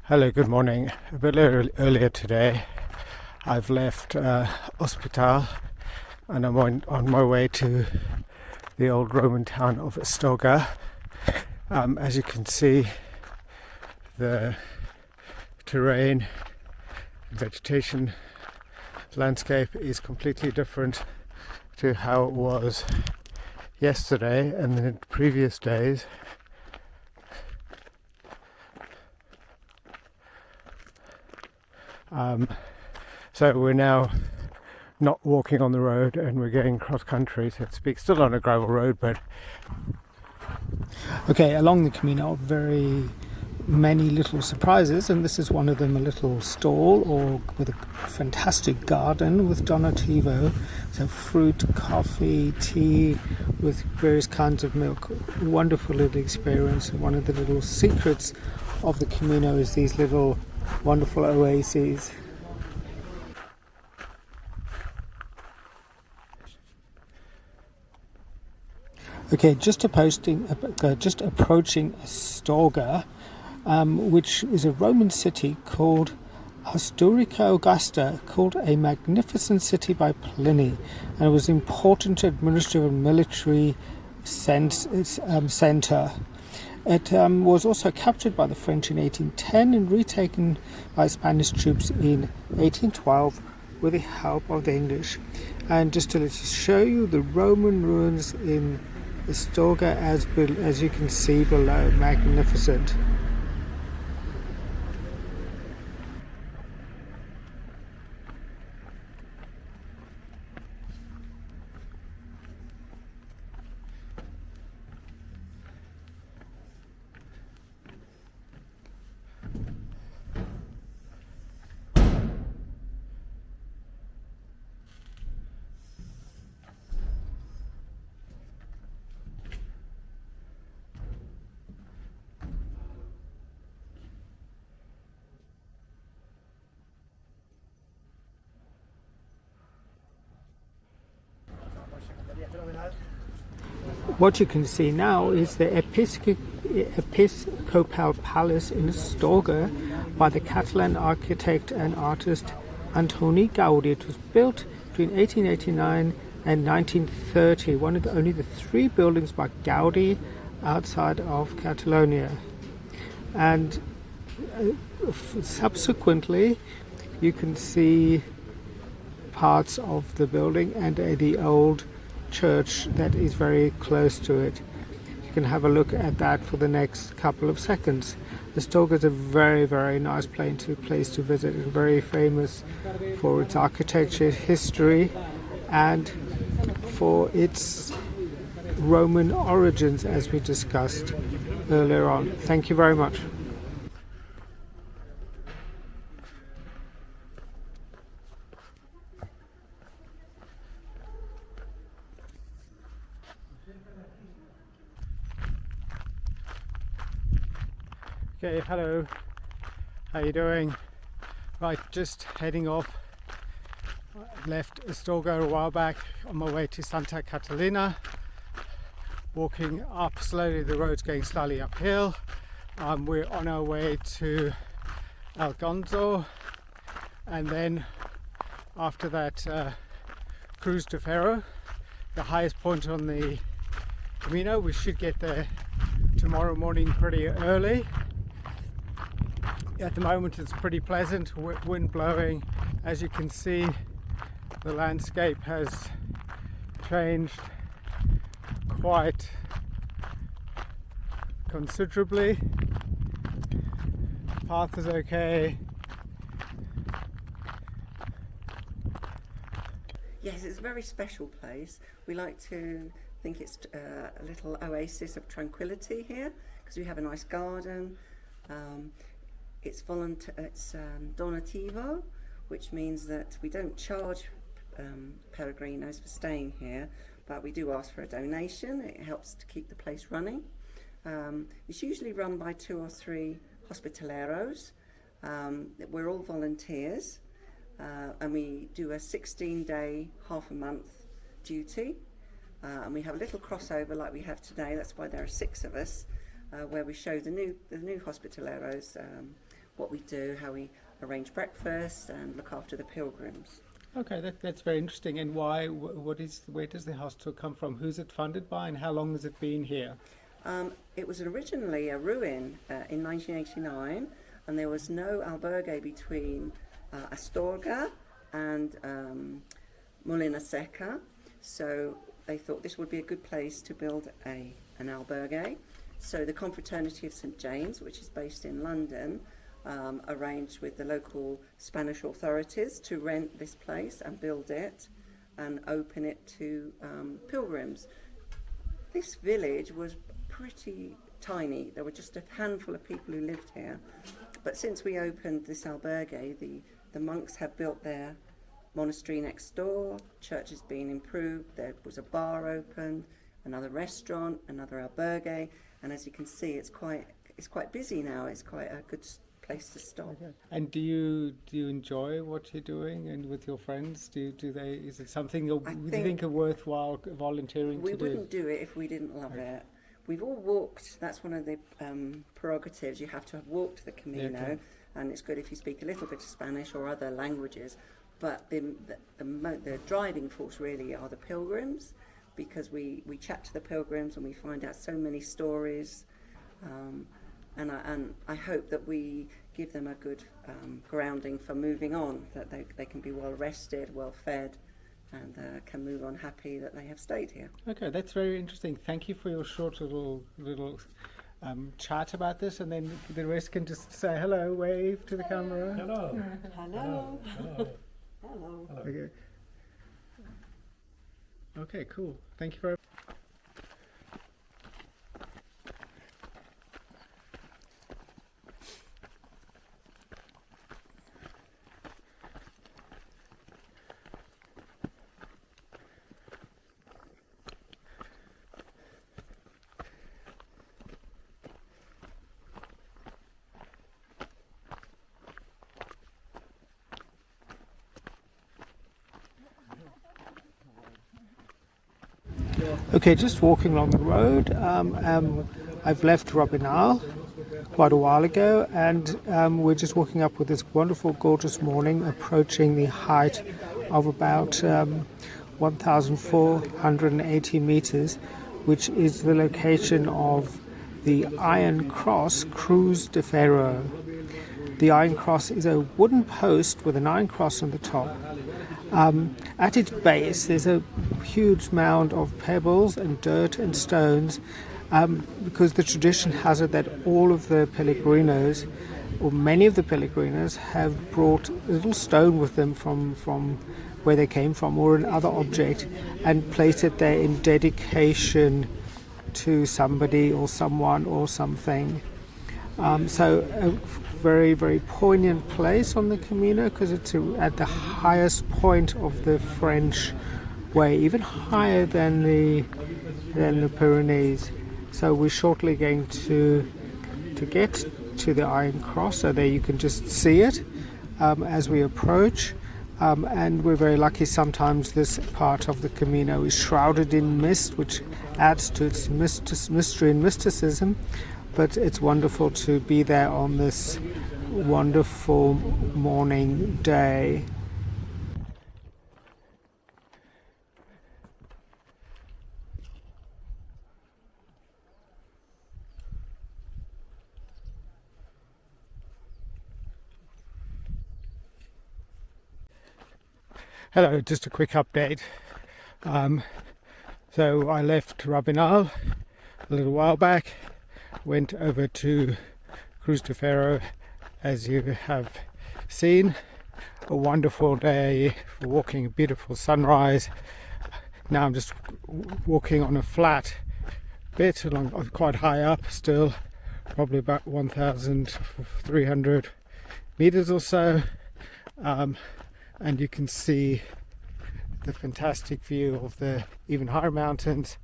Hello, good morning. A bit earlier today, I've left hospital and I'm on my way to the old Roman town of Astorga. As you can see, the terrain, vegetation, landscape is completely different to how it was yesterday and the previous days. So we're now not walking on the road and we're going cross country, so to speak, still on a gravel road, but okay, along the Camino, very many little surprises, and this is one of them, a little stall or with a fantastic garden with donativo, so fruit, coffee, tea with various kinds of milk. Wonderful little experience. And one of the little secrets of the Camino is these little wonderful oases. Okay, just approaching Astorga, which is a Roman city called Historica Augusta, called a magnificent city by Pliny, and it was an important administrative and military centre. It was also captured by the French in 1810 and retaken by Spanish troops in 1812 with the help of the English. And just to show you the Roman ruins in Astorga, as you can see below, magnificent. What you can see now is the Episcopal Palace in Astorga by the Catalan architect and artist Antoni Gaudí. It was built between 1889 and 1930, one of only the three buildings by Gaudí outside of Catalonia. And subsequently, you can see parts of the building and the old church that is very close to it. You can have a look at that for the next couple of seconds. Astorga is a very, very nice place to visit, and very famous for its architecture, history, and for its Roman origins, as we discussed earlier on. Thank you very much. okay, hello, how you doing? Right, just heading off. I left Astorga a while back on my way to Santa Catalina, walking up slowly, the road's going slightly uphill. We're on our way to El Gonzo, and then after that Cruz de Ferro, the highest point on the Camino. We should get there tomorrow morning pretty early. At the moment it's pretty pleasant, wind blowing. As you can see, the landscape has changed quite considerably. Path is okay. Yes, it's a very special place. We like to think it's a little oasis of tranquility here because we have a nice garden. It's donativo, which means that we don't charge peregrinos for staying here, but we do ask for a donation. It helps to keep the place running. It's usually run by 2 or 3 hospitaleros. We're all volunteers, and we do a 16-day, half a month duty, and we have a little crossover like we have today. That's why there are 6 of us, where we show the new hospitaleros what we do, how we arrange breakfast and look after the pilgrims. Okay, that's very interesting. And why? Where does the hostel come from? Who's it funded by, and how long has it been here? It was originally a ruin in 1989, and there was no albergue between Astorga and Molina Seca, so they thought this would be a good place to build an albergue. So the Confraternity of St James, which is based in London, arranged with the local Spanish authorities to rent this place and build it and open it to pilgrims. This village was pretty tiny. There were just a handful of people who lived here. But since we opened this albergue, the monks have built their monastery next door, church has been improved, there was a bar opened, another restaurant, another albergue, and as you can see, it's quite busy now. It's quite a good place to stop. Okay. And do you enjoy what you're doing, and with your friends? Is it something you think are worthwhile volunteering to do? We wouldn't do it if we didn't love it. We've all walked. That's one of the prerogatives. You have to have walked the Camino, and it's good if you speak a little bit of Spanish or other languages. But the driving force really are the pilgrims, because we chat to the pilgrims and we find out so many stories. And I hope that we give them a good grounding for moving on, that they can be well rested, well fed, and can move on happy that they have stayed here. Okay, that's very interesting. Thank you for your short little chat about this, and then the rest can just say hello, wave to the camera. Hello. Hello. Hello. Hello. Okay. Okay, cool. Thank you very much. Okay, just walking along the road. I've left Rabanal quite a while ago, and we're just walking up with this wonderful, gorgeous morning, approaching the height of about 1,480 meters, which is the location of the Iron Cross Cruz de Ferro. The Iron Cross is a wooden post with an iron cross on the top. At its base, there's a huge mound of pebbles and dirt and stones, because the tradition has it that all of the Pellegrinos, or many of the Pellegrinos, have brought a little stone with them from where they came from, or another object, and placed it there in dedication to somebody or someone or something. So a very, very poignant place on the Camino, because it's at the highest point of the French way, even higher than the Pyrenees. So we're shortly going to get to the Iron Cross, so there you can just see it as we approach. And we're very lucky. Sometimes this part of the Camino is shrouded in mist, which adds to its mystery and mysticism. But it's wonderful to be there on this wonderful morning day. Hello, just a quick update. So I left Rabanal a little while back, went over to Cruz de Ferro, as you have seen. A wonderful day for walking, a beautiful sunrise. Now I'm just walking on a flat bit along, quite high up still, probably about 1,300 meters or so. And you can see the fantastic view of the even higher mountains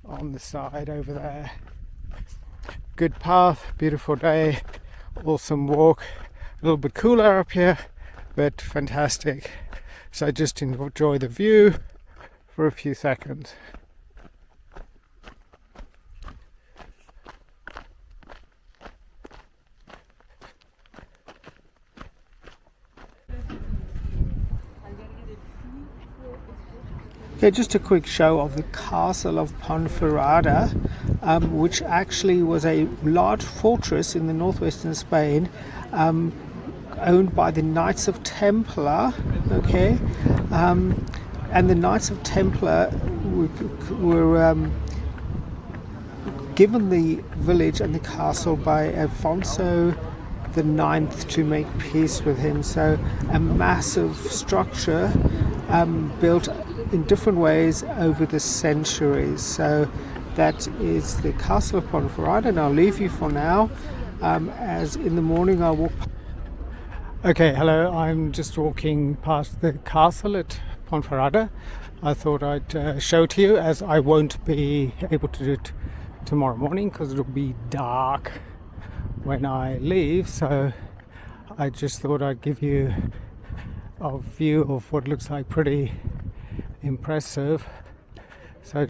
on the side over there. Good path, beautiful day, awesome walk. A little bit cooler up here, but fantastic. So just enjoy the view for a few seconds. Okay, just a quick show of the castle of Ponferrada, which actually was a large fortress in the northwestern Spain, owned by the Knights of Templar. Okay, and the Knights of Templar were given the village and the castle by Alfonso the Ninth to make peace with him. So a massive structure built in different ways over the centuries. So that is the castle of Ponferrada, and I'll leave you for now, as in the morning I'll walk. Okay, hello, I'm just walking past the castle at Ponferrada. I thought I'd show it to you, as I won't be able to do it tomorrow morning because it'll be dark when I leave, so I just thought I'd give you a view of what looks like pretty impressive. So